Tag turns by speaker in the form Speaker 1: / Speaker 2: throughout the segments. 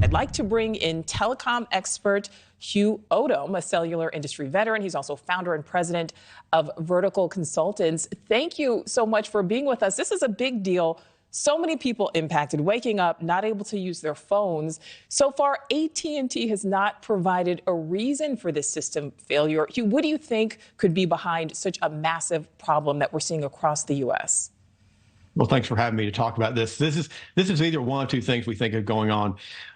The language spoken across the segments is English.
Speaker 1: I'd like to bring in telecom expert Hugh Odom, a cellular industry veteran. He's also founder and president of Vertical Consultants. Thank you so much for being with us. This is a big deal. So many people impacted, waking up, not able to use their phones. So far, AT&T has not provided a reason for this system failure. Hugh, what do you think could be behind such a massive problem that we're seeing across the U.S.?
Speaker 2: Well, thanks for having me to talk about this. This is either one of two things we think are going on.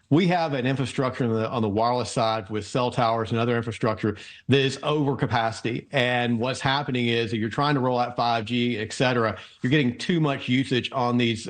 Speaker 2: We have an infrastructure on the wireless side with cell towers and other infrastructure that is over capacity. And what's happening is that you're trying to roll out 5G, et cetera. You're getting too much usage on these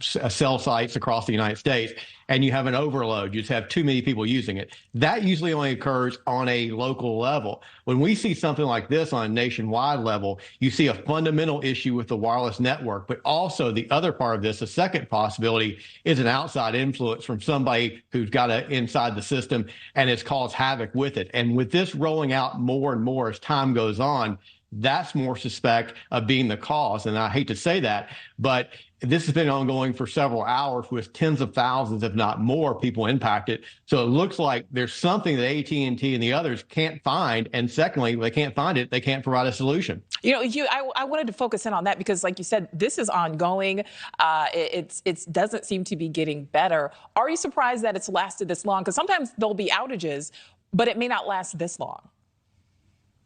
Speaker 2: cell sites across the United States, and you have an overload. You just have too many people using it. That usually only occurs on a local level. When we see something like this on a nationwide level, you see a fundamental issue with the wireless network. But also the other part of this, the second possibility, is an outside influence from somebody who's got it inside the system and it's caused havoc with it. And with this rolling out more and more as time goes on, that's more suspect of being the cause. And I hate to say that, but this has been ongoing for several hours with tens of thousands, if not more, people impacted. So it looks like there's something that AT&T and the others can't find. And secondly, they can't find it, they can't provide a solution.
Speaker 1: You know, Hugh, I wanted to focus in on that because, like you said, this is ongoing. It doesn't seem to be getting better. Are you surprised that it's lasted this long? Because sometimes there'll be outages, but it may not last this long.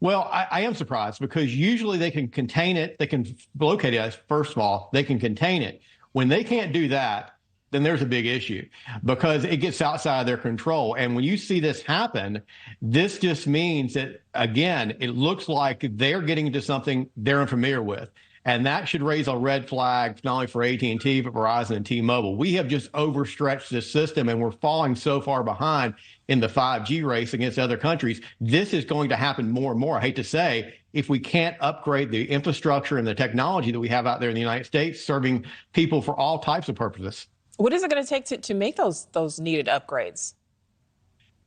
Speaker 2: Well, I am surprised because usually they can contain it. They can locate it. First of all, they can contain it. When they can't do that, then there's a big issue because it gets outside of their control. And when you see this happen, this just means that, again, it looks like they're getting into something they're unfamiliar with. And that should raise a red flag, not only for AT&T, but Verizon and T-Mobile. We have just overstretched this system and we're falling so far behind in the 5G race against other countries. This is going to happen more and more. I hate to say, if we can't upgrade the infrastructure and the technology that we have out there in the United States, serving people for all types of purposes.
Speaker 1: What is it going to take to make those needed upgrades?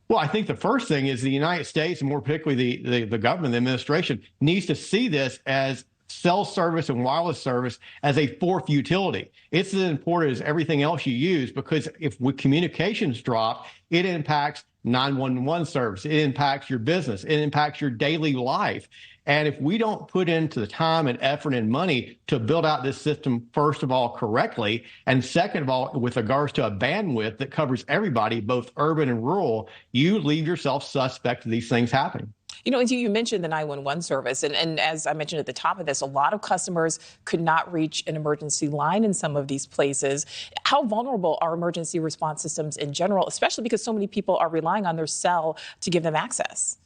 Speaker 2: Well, I think the first thing is the United States, and more particularly the government, the administration, needs to see this as cell service and wireless service as a fourth utility. It's as important as everything else you use because if communications drop, it impacts 911 service, it impacts your business, it impacts your daily life. And if we don't put into the time and effort and money to build out this system, first of all, correctly, and second of all, with regards to a bandwidth that covers everybody, both urban and rural, you leave yourself suspect of these things happening.
Speaker 1: You know, you mentioned the 911 service, and as I mentioned at the top of this, a lot of customers could not reach an emergency line in some of these places. How vulnerable are emergency response systems in general, especially because so many people are relying on their cell to give them access?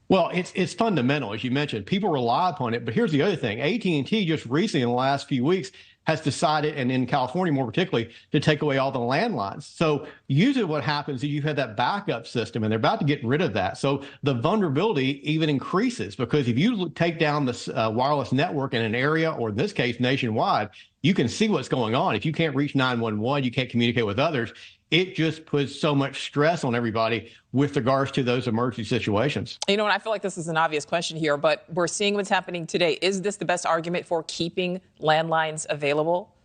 Speaker 2: Well, it's fundamental, as you mentioned. People rely upon it, but here's the other thing. AT&T just recently in the last few weeks has decided, and in California more particularly, to take away all the landlines. So usually what happens is you have that backup system, and they're about to get rid of that. So the vulnerability even increases because if you take down this wireless network in an area, or in this case, nationwide, you can see what's going on. If you can't reach 911, you can't communicate with others. It just puts so much stress on everybody with regards to those emergency situations.
Speaker 1: You know, and I feel like this is an obvious question here, but we're seeing what's happening today. Is this the best argument for keeping landlines available?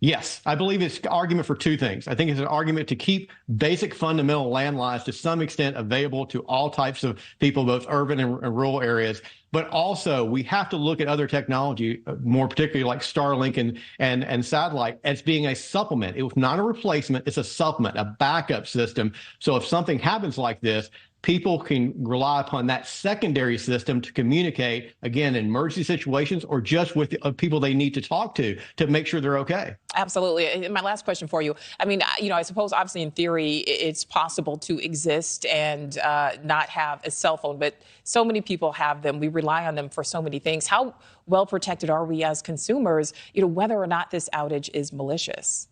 Speaker 2: Yes, I believe it's an argument for two things. I think it's an argument to keep basic fundamental landlines to some extent available to all types of people, both urban and rural areas. But also, we have to look at other technology, more particularly like Starlink and satellite, as being a supplement. It was not a replacement. It's a supplement, a backup system. So if something happens like this, people can rely upon that secondary system to communicate, again, in emergency situations or just with people they need to talk to make sure they're okay.
Speaker 1: Absolutely. And my last question for you. I mean, you know, I suppose obviously in theory, it's possible to exist and not have a cell phone, but so many people have them. We rely on them for so many things. How well protected are we as consumers, you know, whether or not this outage is malicious?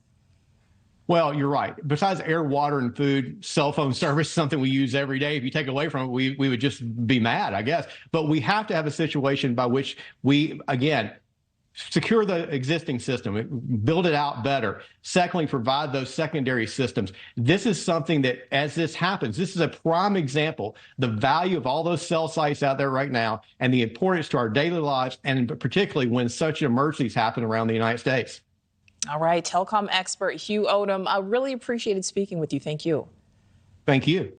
Speaker 2: Well, you're right. Besides air, water, and food, cell phone service is something we use every day. If you take away from it, we would just be mad, I guess. But we have to have a situation by which we, again, secure the existing system, build it out better. Secondly, provide those secondary systems. This is something that, as this happens, this is a prime example, the value of all those cell sites out there right now and the importance to our daily lives, and particularly when such emergencies happen around the United States.
Speaker 1: All right, telecom expert Hugh Odom, I really appreciated speaking with you. Thank you.
Speaker 2: Thank you.